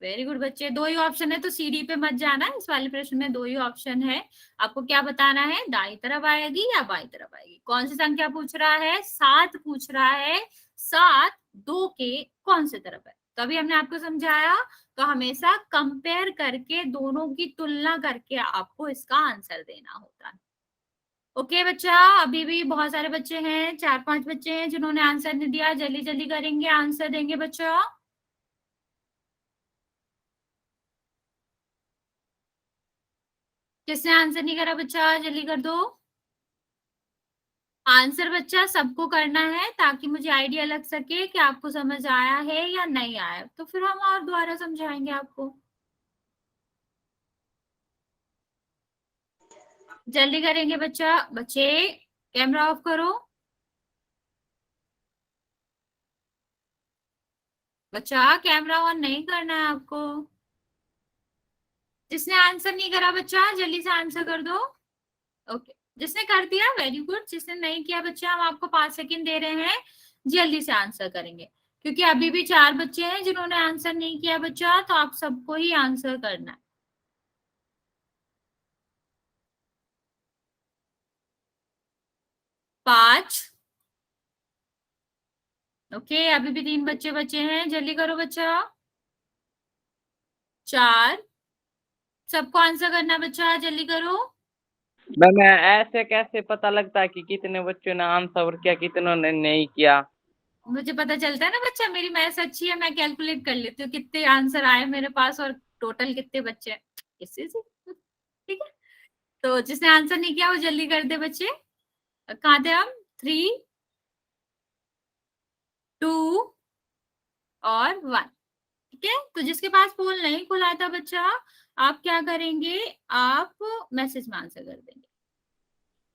वेरी गुड बच्चे, दो ही ऑप्शन है, तो सीडी पे मत जाना, इस वाले प्रश्न में दो ही ऑप्शन है। आपको क्या बताना है, दाई तरफ आएगी या बाई तरफ आएगी। कौन सी संख्या पूछ रहा है, 7 पूछ रहा है, 7 दो के कौन से तरफ है। तो अभी हमने आपको समझाया, तो हमेशा कंपेयर करके, दोनों की तुलना करके आपको इसका आंसर देना होता है। ओके बच्चा, अभी भी बहुत सारे बच्चे हैं, 4-5 बच्चे हैं जिन्होंने आंसर नहीं दिया, जल्दी जल्दी करेंगे, आंसर देंगे बच्चा। किसने आंसर नहीं करा बच्चा, जल्दी कर दो आंसर। बच्चा सबको करना है, ताकि मुझे आइडिया लग सके कि आपको समझ आया है या नहीं आया, तो फिर हम और दोबारा समझाएंगे आपको। जल्दी करेंगे बच्चा, बच्चे कैमरा ऑफ करो। बच्चा कैमरा ऑन नहीं करना है आपको। जिसने आंसर नहीं करा बच्चा, जल्दी से आंसर कर दो। ओके, जिसने कर दिया वेरी गुड, जिसने नहीं किया बच्चा, हम आपको 5 सेकंड दे रहे हैं, जल्दी से आंसर करेंगे, क्योंकि अभी भी 4 बच्चे हैं जिन्होंने आंसर नहीं किया बच्चा, तो आप सबको ही आंसर करना है। 5। ओके, अभी भी 3 बच्चे बचे हैं, जल्दी करो बच्चा। 4। सबको आंसर करना है बच्चा, जल्दी करो। मैम ऐसे कैसे पता लगता है कि कितने बच्चों ने आंसर किया, कितनों ने नहीं किया। मुझे पता चलता है ना बच्चा, मेरी मैथ्स अच्छी है, मैं कैलकुलेट कर लेती हूँ कितने आंसर आए मेरे पास और टोटल कितने बच्चे हैं, इससे ठीक है। तो जिसने आंसर नहीं किया वो जल्दी कर दे बच्चे। कहाँ थे हम? 3, 2 और 1। ठीक है, तो जिसके पास पोल नहीं खुला था बच्चा, आप क्या करेंगे, आप मैसेज में आंसर कर देंगे।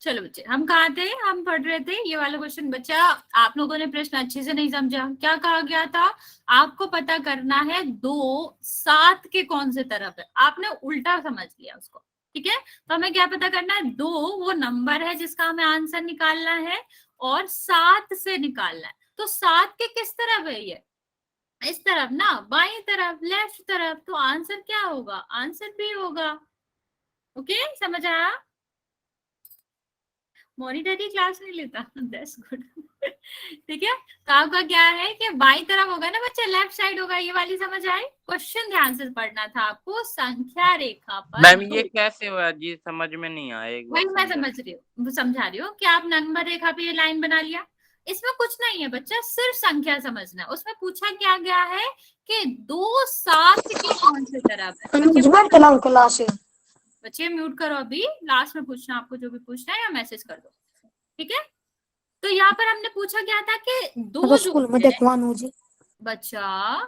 चलो बच्चे, हम कहाँ थे? हम पढ़ रहे थे ये वाला क्वेश्चन। बच्चा आप लोगों ने प्रश्न अच्छे से नहीं समझा। क्या कहा गया था? आपको पता करना है 2 7 के कौन से तरफ है। आपने उल्टा समझ लिया उसको। ठीक है, तो हमें क्या पता करना है? 2 वो नंबर है जिसका हमें आंसर निकालना है और 7 से निकालना है। तो 7 के किस तरफ है ये? इस तरफ ना, बाई तरफ, लेफ्ट तरफ। तो आंसर क्या होगा? आंसर बी होगा। ओके, समझ आया? मॉनिटरी क्लास नहीं लेता, दैट्स गुड। ठीक है, तो आपका क्या है कि बाई तरफ होगा ना बच्चा, लेफ्ट साइड होगा। ये वाली समझ आई? क्वेश्चन ध्यान से पढ़ना था आपको। संख्या रेखा पर मैम ये कैसे हुआ जी, समझ में नहीं आया, एक वही बार मैं समझ रही हूँ, समझा रही हूँ कि आप नंबर रेखा पे ये लाइन बना लिया। इसमें कुछ नहीं है बच्चा, सिर्फ संख्या समझना है। उसमें पूछा क्या गया है कि 2 7 के कौन से तरफ है। बच्चे म्यूट करो, अभी लास्ट में पूछना आपको जो भी पूछना है, या मैसेज कर दो। ठीक है, तो यहाँ पर हमने पूछा क्या था कि 2 जो है बच्चा,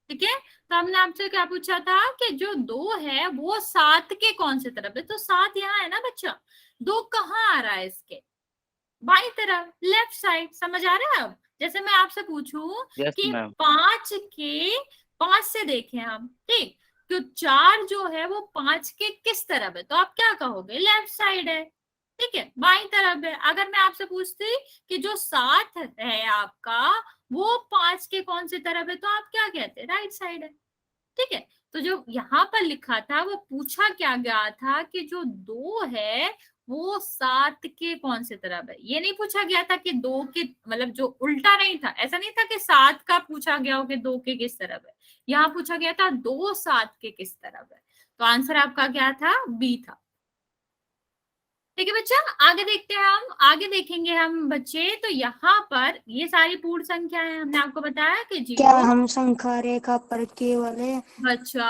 ठीक है, तो हमने आपसे क्या पूछा था कि जो 2 है वो 7 के कौन से तरफ है। तो 7 यहाँ है ना बच्चा, 2 कहाँ आ रहा है? इसके बाई तरफ, लेफ्ट साइड। समझ आ रहा है? अब जैसे मैं आपसे पूछूं यस कि मैम। 5 से देखें हम, ठीक, तो 4 जो है वो 5 के किस तरफ है? तो आप क्या कहोगे? लेफ्ट साइड है। ठीक है, बाई तरफ है। अगर मैं आपसे पूछती कि जो 7 है आपका, वो 5 के कौन से तरफ है, तो आप क्या कहते? राइट साइड है। ठीक है, तो जो यहाँ पर लिखा था वो पूछा क्या गया था कि जो 2 है वो 7 के कौन से तरफ है। ये नहीं पूछा गया था कि 2 के, मतलब जो उल्टा नहीं था, ऐसा नहीं था कि 7 का पूछा गया हो कि 2 के किस तरफ है। यहाँ पूछा गया था 2 7 के किस तरफ है। तो आंसर आपका क्या था? बी था। ठीक है बच्चा, आगे देखते हैं हम। आगे देखेंगे हम बच्चे, तो यहाँ पर ये सारी पूर्ण संख्या है। हमने आपको बताया कि क्या 0। हम संख्या रेखा पर केवल बच्चा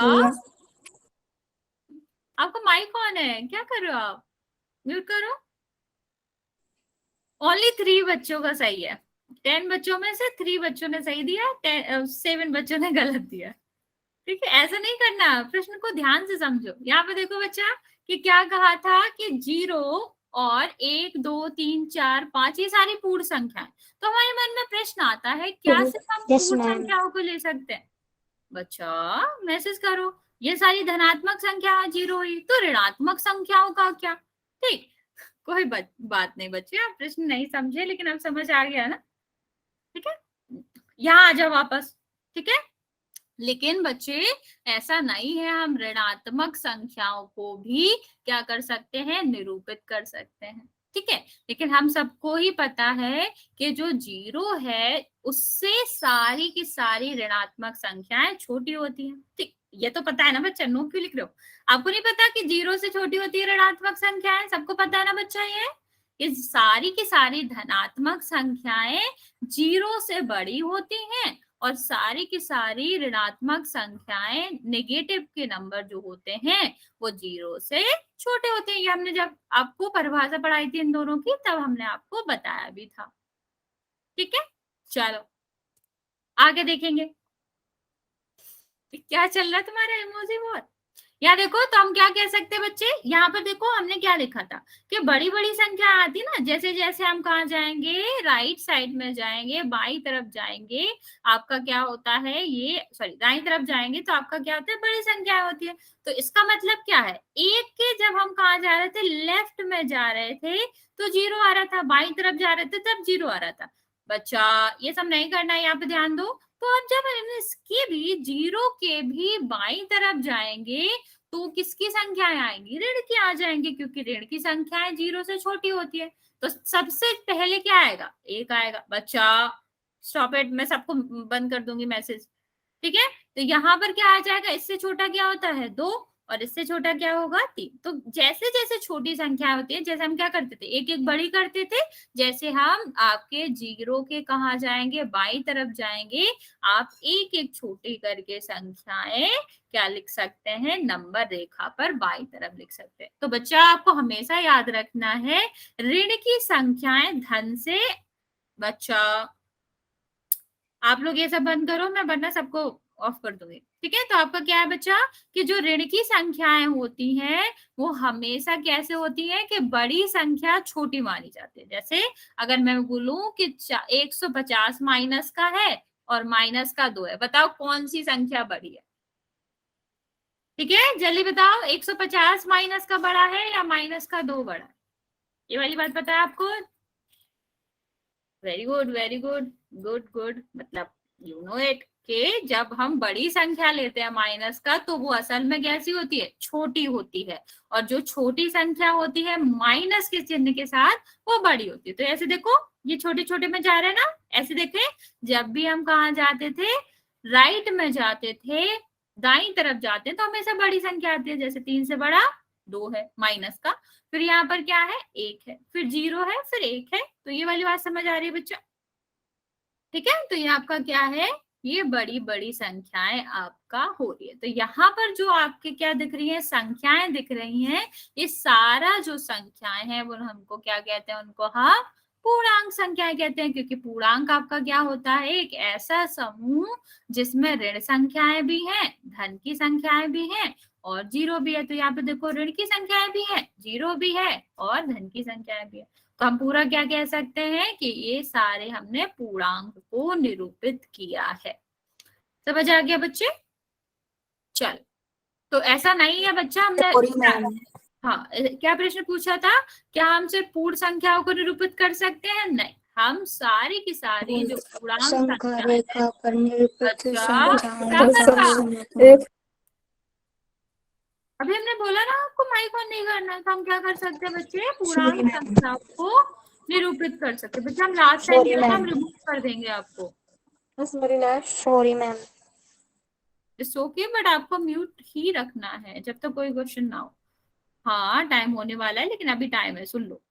आपका माइक ऑन है, क्या कर रहे हो आप? म्यूट करो। ओनली 3 बच्चों का सही है। 10 बच्चों में से 3 बच्चों ने सही दिया, 7 बच्चों ने गलत दिया। ठीक है, ऐसा नहीं करना, प्रश्न को ध्यान से समझो। यहाँ पे देखो बच्चा कि क्या कहा था कि 0 और 1 2 3 4 5 ये सारी पूर्ण संख्या है। तो हमारे मन में प्रश्न आता है, क्या सिर्फ हम यस पूर्ण मैम। संख्याओं को ले सकते हैं? बच्चा मैसेज करो। ये सारी धनात्मक संख्या 0 हुई, तो ऋणात्मक संख्याओं का क्या? ठीक, कोई बात नहीं बच्चे, आप प्रश्न नहीं समझे लेकिन अब समझ आ गया ना। ठीक है, यहाँ आ जाओ वापस। ठीक है, लेकिन बच्चे ऐसा नहीं है, हम ऋणात्मक संख्याओं को भी क्या कर सकते हैं? निरूपित कर सकते हैं। ठीक है, लेकिन हम सबको ही पता है कि जो 0 है उससे सारी की सारी ऋणात्मक संख्याएं छोटी होती हैं। ठीक, ये तो पता है ना बच्चा, नो क्यों लिख रहे हो? आपको नहीं पता कि 0 से छोटी होती है ऋणात्मक संख्याएं? सबको पता है ना बच्चा ये सारी की सारी धनात्मक संख्याएं 0 से बड़ी होती हैं और सारी की सारी ऋणात्मक संख्याएं, नेगेटिव के नंबर जो होते हैं वो 0 से छोटे होते हैं। ये हमने जब आपको परिभाषा पढ़ाई थी इन दोनों की, तब हमने आपको बताया भी था। ठीक है, चलो आगे देखेंगे क्या चल रहा है तुम्हारा इमोजी बहुत। यहाँ देखो, तो हम क्या कह सकते हैं बच्चे, यहाँ पर देखो हमने क्या लिखा था कि बड़ी बड़ी संख्या आती ना, जैसे जैसे हम कहाँ जाएंगे, राइट साइड में जाएंगे, बाई तरफ जाएंगे, आपका क्या होता है, ये सॉरी दाई तरफ जाएंगे तो आपका क्या होता है? बड़ी संख्या होती है। तो इसका मतलब क्या है? एक के जब हम कहाँ जा रहे थे, लेफ्ट में जा रहे थे तो 0 आ रहा था, बाई तरफ जा रहे थे तब 0 आ रहा था। बच्चा ये सब नहीं करना है, यहाँ पे ध्यान दो। तो अब जब हम इसके भी 0 के भी बाई तरफ जाएंगे तो किसकी संख्याएं आएंगी? ऋण की आ जाएंगी, क्योंकि ऋण की संख्याएं 0 से छोटी होती है। तो सबसे पहले क्या आएगा? 1 आएगा। बच्चा स्टॉप इट, मैं सबको बंद कर दूंगी मैसेज। ठीक है, तो यहाँ पर क्या आ जाएगा? इससे छोटा क्या होता है? 2, और इससे छोटा क्या होगा 3। तो जैसे जैसे छोटी संख्या होती है, जैसे हम क्या करते थे, एक एक बड़ी करते थे, जैसे हम आपके जीरो के कहाँ जाएंगे, बाई तरफ जाएंगे, आप एक एक छोटी करके संख्याएं क्या लिख सकते हैं, नंबर रेखा पर बाई तरफ लिख सकते हैं। तो बच्चा आपको हमेशा याद रखना है, ऋण की संख्याएं धन से, बच्चा आप लोग ये सब बंद करो, मैं वरना सबको ऑफ कर दूंगी, ठीक है। तो आपका क्या है बच्चा कि जो ऋण की संख्याएं होती हैं वो हमेशा कैसे होती है कि बड़ी संख्या छोटी मानी जाती है। जैसे अगर मैं बोलूं कि 150 माइनस का है और माइनस का 2 है, बताओ कौन सी संख्या बड़ी है? ठीक है, जल्दी बताओ, 150 माइनस का बड़ा है या माइनस का 2 बड़ा है? ये वाली बात पता है आपको? Very good, very good, good good, मतलब यू नो इट कि जब हम बड़ी संख्या लेते हैं माइनस का, तो वो असल में कैसी होती है, छोटी होती है, और जो छोटी संख्या होती है माइनस के चिन्ह के साथ वो बड़ी होती है। तो ऐसे देखो, ये छोटे छोटे में जा रहे हैं ना, ऐसे देखें, जब भी हम कहाँ जाते थे, राइट में जाते थे, दाई तरफ जाते हैं, तो हमेशा बड़ी संख्या आती है, जैसे 3 से बड़ा 2 है माइनस का, फिर यहाँ पर क्या है, 1 है, फिर 0 है, फिर 1 है। तो ये वाली बात समझ आ रही है बच्चा? ठीक है, तो ये आपका क्या है, ये बड़ी बड़ी संख्याएं आपका हो रही है। तो यहाँ पर जो आपके क्या दिख रही है, संख्याएं दिख रही हैं, ये सारा जो संख्याएं हैं वो हमको क्या कहते हैं, उनको हम पूर्णांक संख्याएं कहते हैं, क्योंकि पूर्णांक आपका क्या होता है, एक ऐसा समूह जिसमें ऋण संख्याएं भी हैं, धन की संख्याएं भी हैं और जीरो भी है। तो यहाँ पे देखो, ऋण की संख्याएं भी है, जीरो भी है और धन की संख्याएं भी है। तो हम पूरा क्या कह सकते हैं कि ये सारे हमने पूर्णांक को निरूपित किया है। समझ आ गया बच्चे? चल, तो ऐसा नहीं है बच्चा, हमने सॉरी मैम। हाँ, क्या प्रश्न पूछा था, क्या हम सिर्फ पूर्ण संख्याओं को निरूपित कर सकते हैं? नहीं, हम सारी की सारी जो पूर्णांक संख्या संख्या रेखा पर निरूपित बच्चा संख्याओं क्या का करता, समूह। अभी हमने बोला ना आपको माइक ऑन नहीं करना है, तो हम क्या कर सकते हैं बच्चे, Sorry, पूर्णांक ma'am. संख्याओं को निरूपित कर सकते हैं। बच्चा हम लास्ट टाइम Sorry, क्या था, हम ma'am. रिमूव कर देंगे आपको, sorry ma'am. It's okay, but आपको म्यूट ही रखना है जब तक कोई क्वेश्चन ना हो। हाँ, टाइम होने वाला है, लेकिन अभी टाइम है, सुन लो,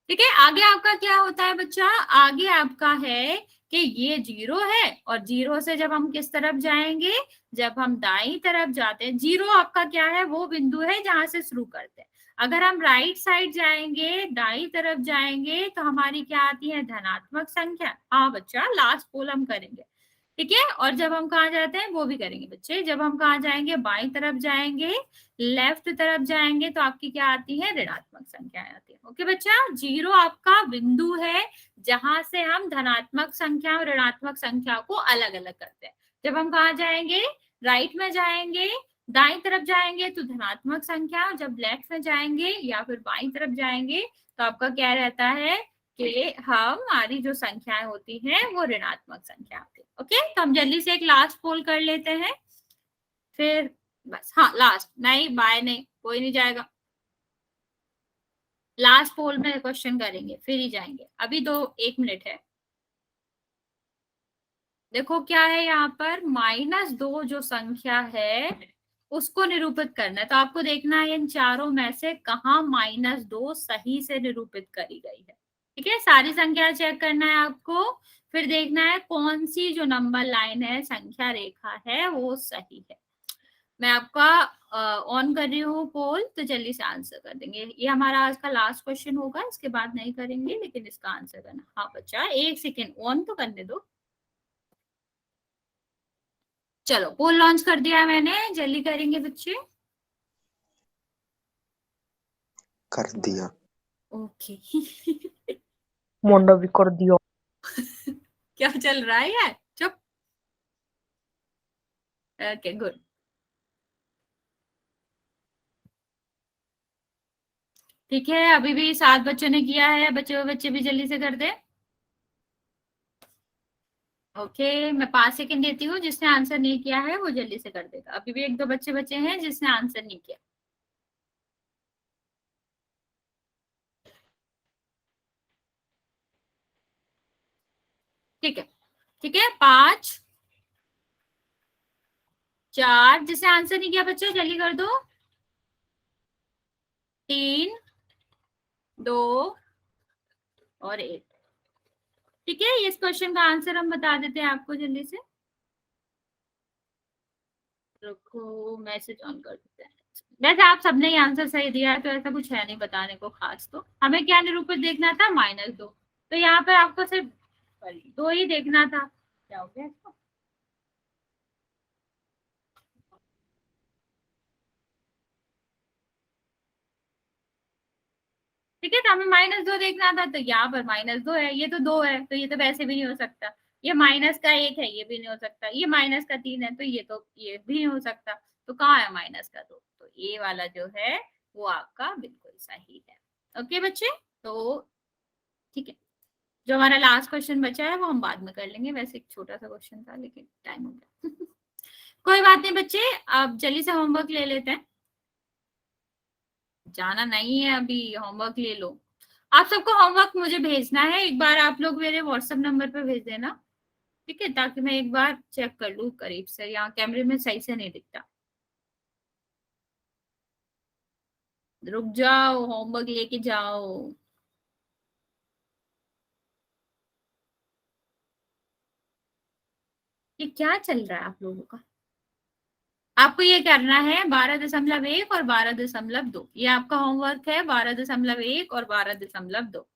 ठीक है। आगे आपका क्या होता है बच्चा, आगे आपका है कि ये 0 है, और 0 से जब हम किस तरफ जाएंगे, जब हम दाई तरफ जाते हैं, 0 आपका क्या है, वो बिंदु है जहां से शुरू करते हैं। अगर हम राइट साइड जाएंगे, दाई तरफ जाएंगे, तो हमारी क्या आती है, धनात्मक संख्या। हाँ बच्चा, लास्ट पोल हम करेंगे, ठीक है। और जब हम कहाँ जाते हैं वो भी करेंगे बच्चे, जब हम कहाँ जाएंगे, बाई तरफ जाएंगे, लेफ्ट तरफ जाएंगे, तो आपकी क्या आती है, ऋणात्मक संख्याएं आती है। ओके बच्चा, 0 आपका बिंदु है जहां से हम धनात्मक संख्या और ऋणात्मक संख्या को अलग अलग करते हैं। जब हम कहाँ जाएंगे, राइट में जाएंगे, दाई तरफ जाएंगे तो धनात्मक संख्या, जब लेफ्ट में जाएंगे या फिर बाई तरफ जाएंगे तो आपका क्या रहता है कि हमारी जो संख्याएं होती हैं वो ऋणात्मक संख्या आती है। ओके, तो हम जल्दी से एक लास्ट पोल कर लेते हैं, फिर बस, हाँ लास्ट, नहीं बाय नहीं, कोई नहीं जाएगा, लास्ट पोल में क्वेश्चन करेंगे फिर ही जाएंगे, अभी तो 1 मिनट है। देखो क्या है यहाँ पर, -2 जो संख्या है उसको निरूपित करना है, तो आपको देखना है इन चारों में से कहाँ -2 सही से निरूपित करी गई है। ठीक है, सारी संख्या चेक करना है आपको, फिर देखना है कौन सी जो नंबर लाइन है, संख्या रेखा है, वो सही है। मैं आपका ऑन कर रही हूँ पोल, तो जल्दी से आंसर कर देंगे। ये हमारा आज का लास्ट क्वेश्चन होगा, इसके बाद नहीं करेंगे, लेकिन इसका आंसर करना। हाँ बच्चा, 1 सेकेंड ऑन तो करने दो। चलो, पोल लॉन्च कर दिया है मैंने, जल्दी करेंगे बच्चे। कर दिया। ओके मुंडा भी कर दिया। क्या चल रहा है यार, चुप। ओके गुड, ठीक है। अभी भी 7 बच्चों ने किया है, बच्चे भी जल्दी से कर दे। ओके, मैं 5 सेकंड देती हूँ, जिसने आंसर नहीं किया है वो जल्दी से कर देगा। अभी भी 1-2 बच्चे बचे हैं जिसने आंसर नहीं किया। ठीक है, ठीक है, 5 4, जिसने आंसर नहीं किया बच्चे जल्दी कर दो। 3, 2 और 1। ठीक है, इस क्वेश्चन का आंसर हम बता देते हैं आपको जल्दी से। रुको, मैसेज ऑन कर देते हैं। वैसे आप सबने ही आंसर सही दिया है, तो ऐसा कुछ है नहीं बताने को खास। तो हमें क्या निरूपित देखना था, -2। तो यहाँ पर आपको सिर्फ 2 ही देखना था। क्या हो गया इसको? ठीक है, तो हमें -2 देखना था, तो यहाँ पर -2 है, ये तो 2 है, तो ये तो वैसे भी नहीं हो सकता। ये माइनस का 1 है, ये भी नहीं हो सकता। ये माइनस का 3 है, तो ये भी नहीं हो सकता। तो कहाँ है माइनस का 2? तो ये वाला जो है वो आपका बिल्कुल सही है। ओके बच्चे, तो ठीक है, जो हमारा लास्ट क्वेश्चन बचा है वो हम बाद में कर लेंगे। वैसे एक छोटा सा क्वेश्चन था, लेकिन टाइम हो गया। कोई बात नहीं बच्चे, अब जल्दी से होमवर्क ले लेते हैं। जाना नहीं है अभी, होमवर्क ले लो। आप सबको होमवर्क मुझे भेजना है, एक बार आप लोग मेरे व्हाट्सएप नंबर पे भेज देना, ठीक है, ताकि मैं एक बार चेक कर लूँ करीब से। यहाँ कैमरे में सही से नहीं दिखता। रुक जाओ, होमवर्क लेके जाओ। ये क्या चल रहा है आप लोगों का? आपको ये करना है 12.1 और 12.2। ये आपका होमवर्क है, 12.1 और 12.2।